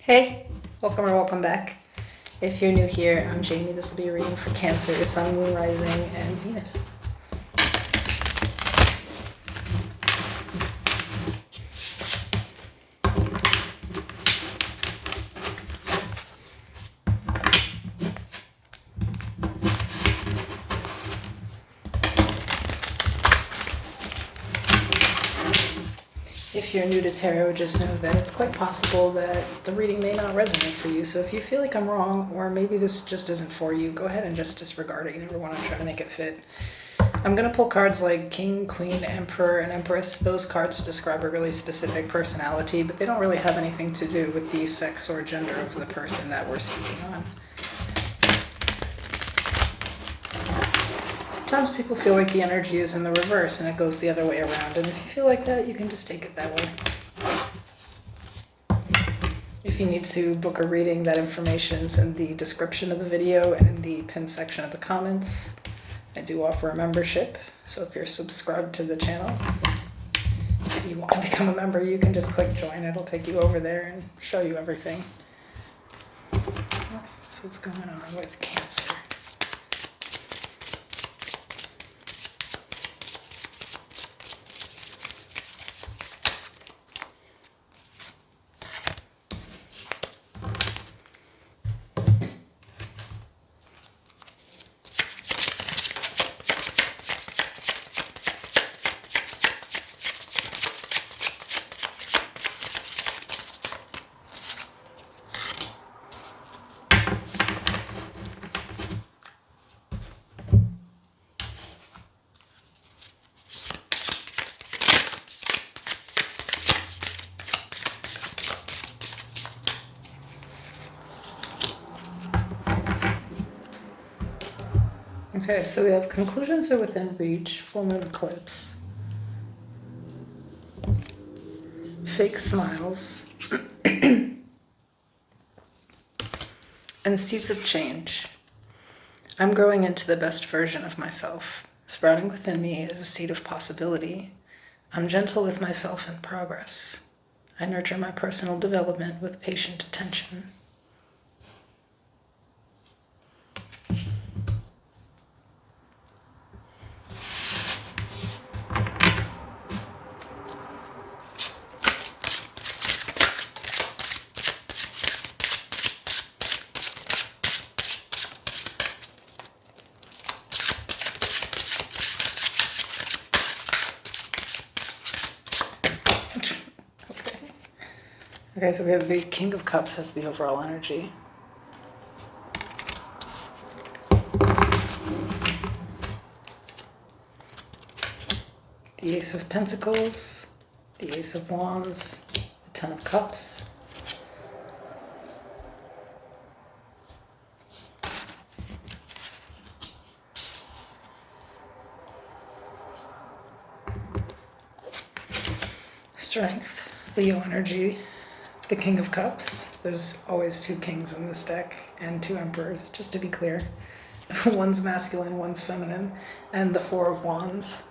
Hey, welcome or welcome back. If you're new here, I'm Jamie. This will be a reading for Cancer, Sun, Moon, Rising, and Venus. If you're new to tarot, just know that it's quite possible that the reading may not resonate for you. So if you feel like I'm wrong, or maybe this just isn't for you, go ahead and just disregard it. You never want to try to make it fit. I'm going to pull cards like King, Queen, Emperor, and Empress. Those cards describe a really specific personality, but they don't really have anything to do with the sex or gender of the person that we're speaking on. Sometimes people feel like the energy is in the reverse and it goes the other way around. And if you feel like that, you can just take it that way. If you need to book a reading, that information's in the description of the video and in the pinned section of the comments. I do offer a membership, so if you're subscribed to the channel and you want to become a member, you can just click join. It'll take you over there and show you everything. So what's going on with Cancer? Okay, so we have conclusions are within reach, full moon eclipse, fake smiles, and seeds of change. I'm growing into the best version of myself. Sprouting within me is a seed of possibility. I'm gentle with myself in progress. I nurture my personal development with patient attention. Okay, so we have the King of Cups as the overall energy. The Ace of Pentacles, the Ace of Wands, the Ten of Cups. Strength, Leo energy, the King of Cups. There's always two kings in this deck and two emperors, just to be clear. One's masculine, one's feminine, and the Four of Wands.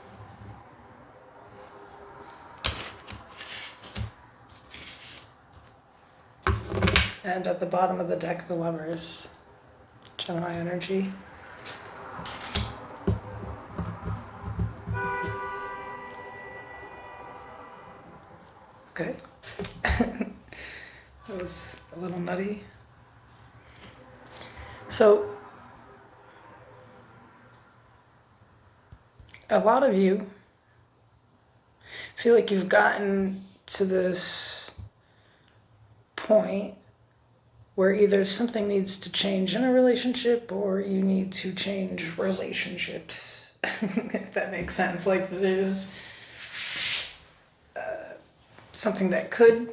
And at the bottom of the deck, the Lovers, Gemini energy. Okay. That was a little nutty. So, a lot of you feel like you've gotten to this point where either something needs to change in a relationship or you need to change relationships, if that makes sense. Like there's something that could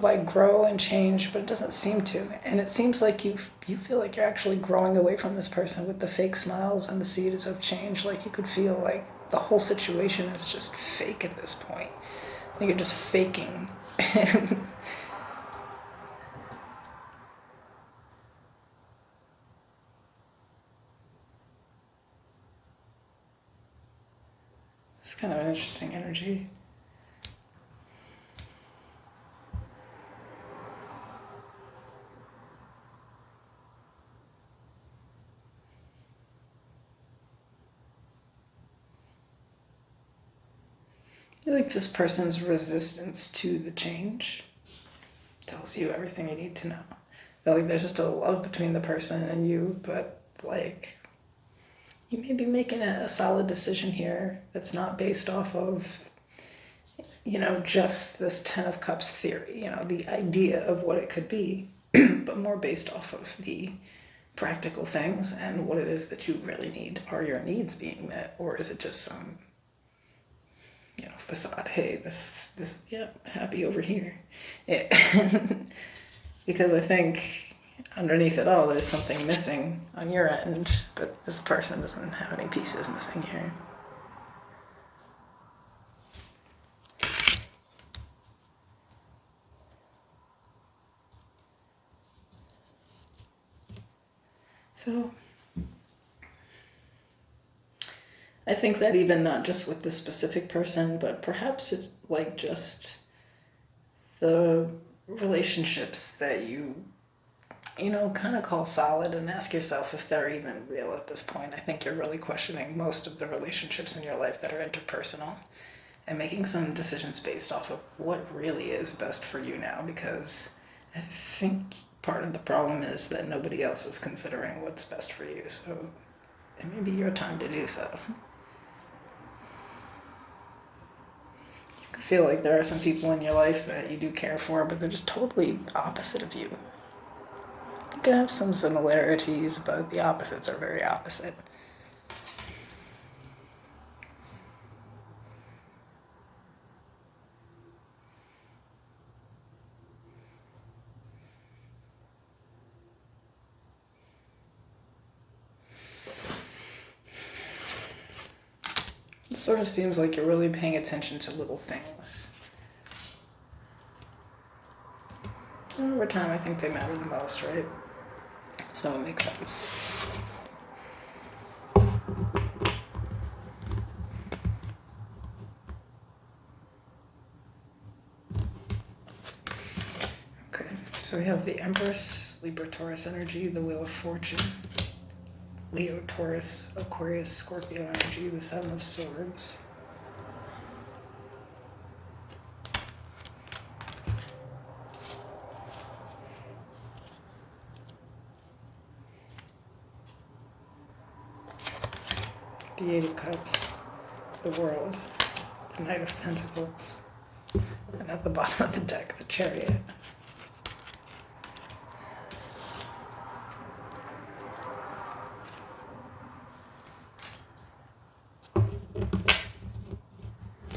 like grow and change, but it doesn't seem to. And it seems like you feel like you're actually growing away from this person with the fake smiles and the seeds of change. Like you could feel like the whole situation is just fake at this point. Like you're just faking. It's kind of an interesting energy. feel like this person's resistance to the change tells you everything you need to know. I feel like there's just a love between the person and you, but like you may be making a solid decision here that's not based off of, just this Ten of Cups theory, the idea of what it could be, but more based off of the practical things and what it is that you really need. Are your needs being met, or is it just some, facade? Hey, this, yeah, happy over here. Yeah. Because I think underneath it all, there's something missing on your end, but this person doesn't have any pieces missing here. So I think that even not just with the specific person, but perhaps it's like just the relationships that you kind of call solid, and ask yourself if they're even real at this point. I think you're really questioning most of the relationships in your life that are interpersonal and making some decisions based off of what really is best for you now, because I think part of the problem is that nobody else is considering what's best for you. So it may be your time to do so. You can feel like there are some people in your life that you do care for, but they're just totally opposite of you. You can have some similarities, but the opposites are very opposite. It sort of seems like you're really paying attention to little things. And over time, I think they matter the most, right? So it makes sense. Okay, so we have the Empress, Libra, Taurus energy, the Wheel of Fortune, Leo, Taurus, Aquarius, Scorpio energy, the Seven of Swords. The Eight of Cups, the World, the Knight of Pentacles, and at the bottom of the deck, the Chariot.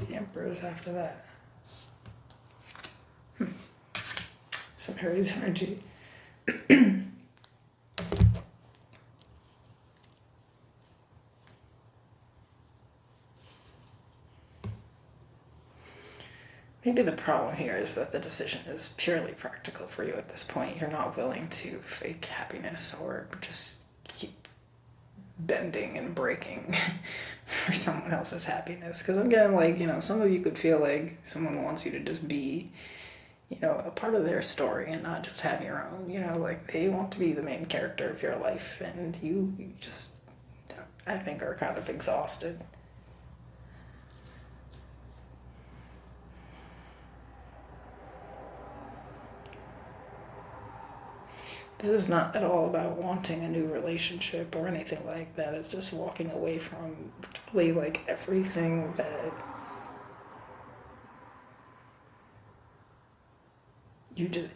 The Emperor's after that. Some Aries energy. Maybe the problem here is that the decision is purely practical for you at this point. You're not willing to fake happiness or just keep bending and breaking for someone else's happiness. Because I'm getting like, some of you could feel like someone wants you to just be, a part of their story and not just have your own. Like they want to be the main character of your life, and you just, I think, are kind of exhausted. This is not at all about wanting a new relationship or anything like that. It's just walking away from totally like everything that you just,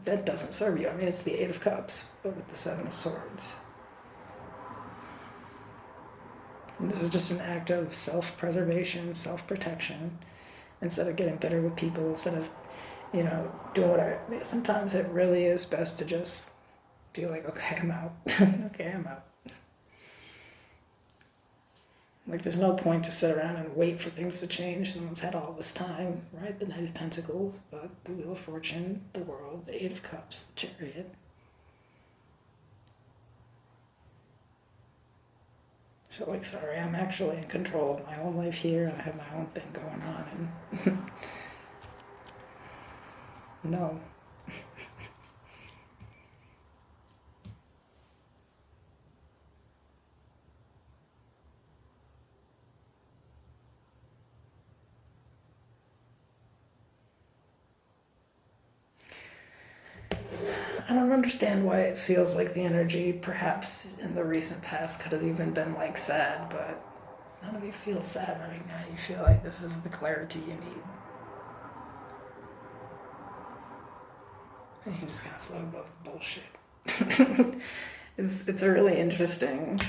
that doesn't serve you. I mean, it's the Eight of Cups, but with the Seven of Swords. And this is just an act of self-preservation, self-protection, instead of getting bitter with people, instead of, doing whatever. Sometimes it really is best to just be like, okay, I'm out. Okay, I'm out. Like, there's no point to sit around and wait for things to change. Someone's had all this time, right? The Knight of Pentacles, but the Wheel of Fortune, the World, the Eight of Cups, the Chariot. So, like, sorry, I'm actually in control of my own life here, and I have my own thing going on, and no. I don't understand why it feels like the energy, perhaps in the recent past, could have even been like sad, but none of you feel sad right now. You feel like this is the clarity you need. And you just kind of float above bullshit. It's a really interesting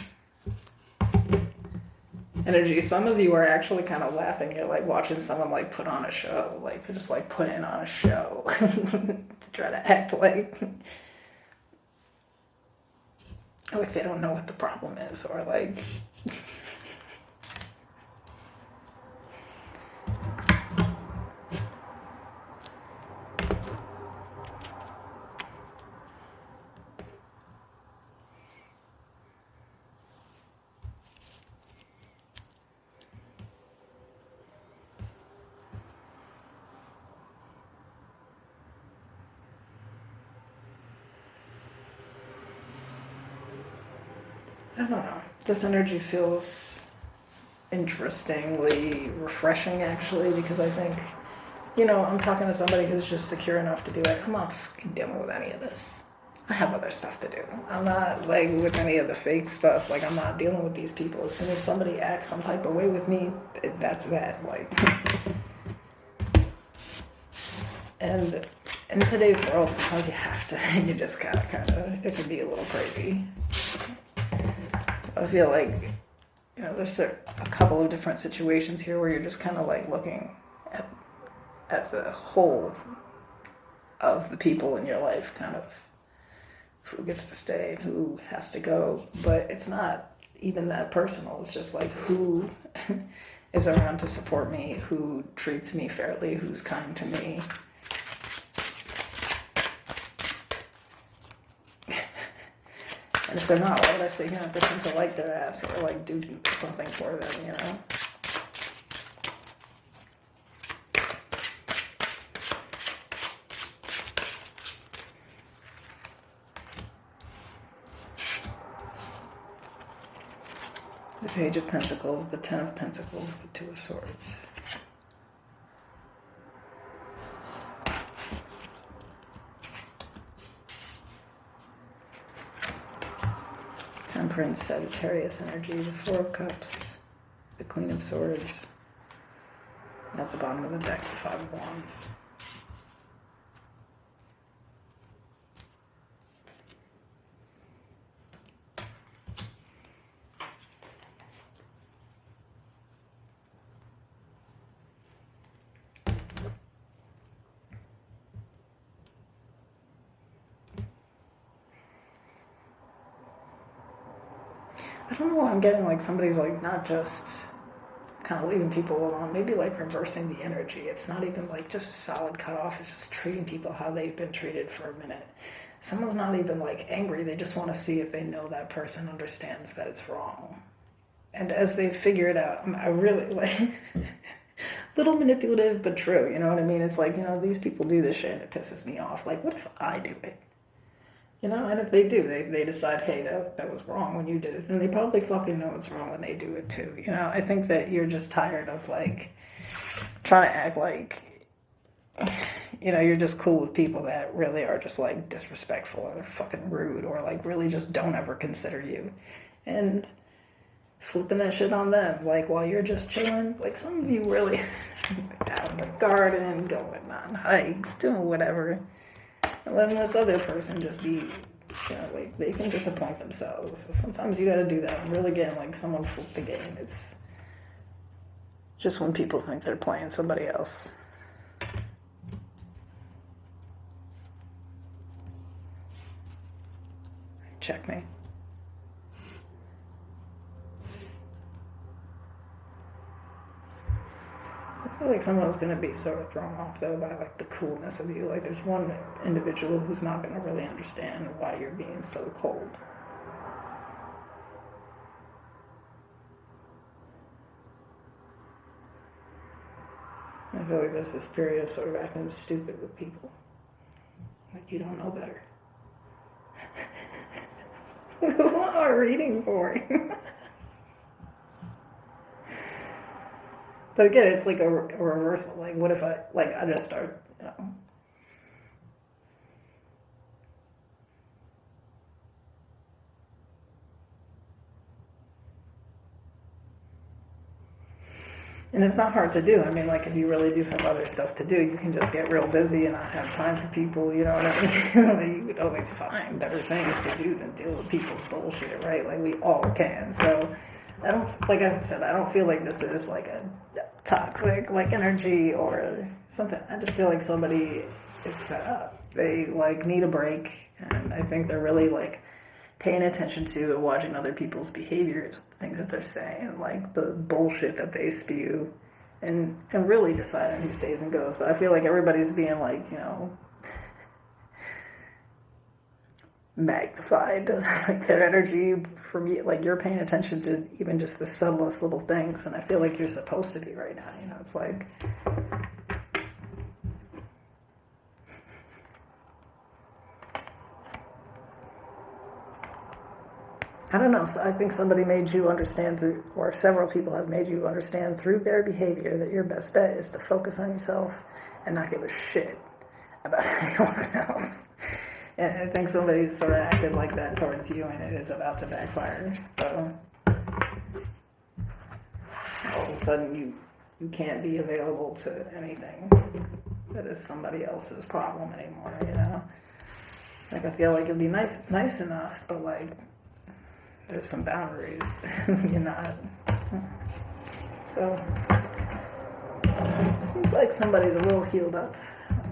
energy. Some of you are actually kind of laughing. You're like watching someone like put on a show. Like they're just like putting on a show to try to act like they don't know what the problem is, or like I don't know. This energy feels interestingly refreshing, actually, because I think, I'm talking to somebody who's just secure enough to be like, I'm not fucking dealing with any of this. I have other stuff to do. I'm not like with any of the fake stuff. Like, I'm not dealing with these people. As soon as somebody acts some type of way with me, that's that. Like, and in today's world, sometimes you have to, you just gotta, it can be a little crazy. So I feel like, there's a couple of different situations here where you're just kind of like looking at the whole of the people in your life, kind of who gets to stay and who has to go. But it's not even that personal. It's just like who is around to support me, who treats me fairly, who's kind to me. And if they're not, why would I sit here and pretend to like their ass or like do something for them, The Page of Pentacles, the Ten of Pentacles, the Two of Swords. Temperance, Sagittarius energy, the Four of Cups, the Queen of Swords, and at the bottom of the deck, the Five of Wands. I don't know why I'm getting like somebody's like not just kind of leaving people alone, maybe like reversing the energy. It's not even like just a solid cutoff, it's just treating people how they've been treated for a minute. Someone's not even like angry, they just want to see if they know that person understands that it's wrong. And as they figure it out, I really like little manipulative but true, you know what I mean? It's like, these people do this shit and it pisses me off. Like, what if I do it? And if they do, they decide, hey, that was wrong when you did it. And they probably fucking know it's wrong when they do it too. I think that you're just tired of like trying to act like, you're just cool with people that really are just like disrespectful or fucking rude or like really just don't ever consider you. And flipping that shit on them, like while you're just chilling, like some of you really out in the garden, going on hikes, doing whatever. And letting this other person just be, like they can disappoint themselves. So sometimes you gotta do that. And really getting like someone flip the game. It's just when people think they're playing somebody else. Check me. I feel like someone's going to be sort of thrown off, though, by, like, the coolness of you. Like, there's one individual who's not going to really understand why you're being so cold. I feel like there's this period of sort of acting stupid with people. Like, you don't know better. Who am I reading for? But again, it's like a reversal. Like, what if I just start, And it's not hard to do. I mean, like, if you really do have other stuff to do, you can just get real busy and not have time for people, you know what I mean? You could always find better things to do than deal with people's bullshit, right? Like, we all can. So, I don't, like I've said, I don't feel like this is like a toxic, like, energy or something. I just feel like somebody is fed up. They, like, need a break. And I think they're really, like, paying attention to and watching other people's behaviors, things that they're saying, like the bullshit that they spew, and really deciding who stays and goes. But I feel like everybody's being, like, you know, magnified, like their energy from you, like you're paying attention to even just the subtlest little things, and I feel like you're supposed to be right now, you know, it's like, I don't know, so I think somebody made you understand through, or several people have made you understand through their behavior that your best bet is to focus on yourself and not give a shit about anyone else. And I think somebody's sort of acted like that towards you, and it is about to backfire. So all of a sudden you can't be available to anything that is somebody else's problem anymore, you know? Like, I feel like it'd be nice enough, but, like, there's some boundaries. You're not. So, it seems like somebody's a little healed up.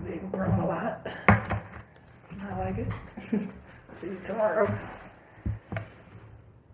They've grown a lot. I like it. See you tomorrow.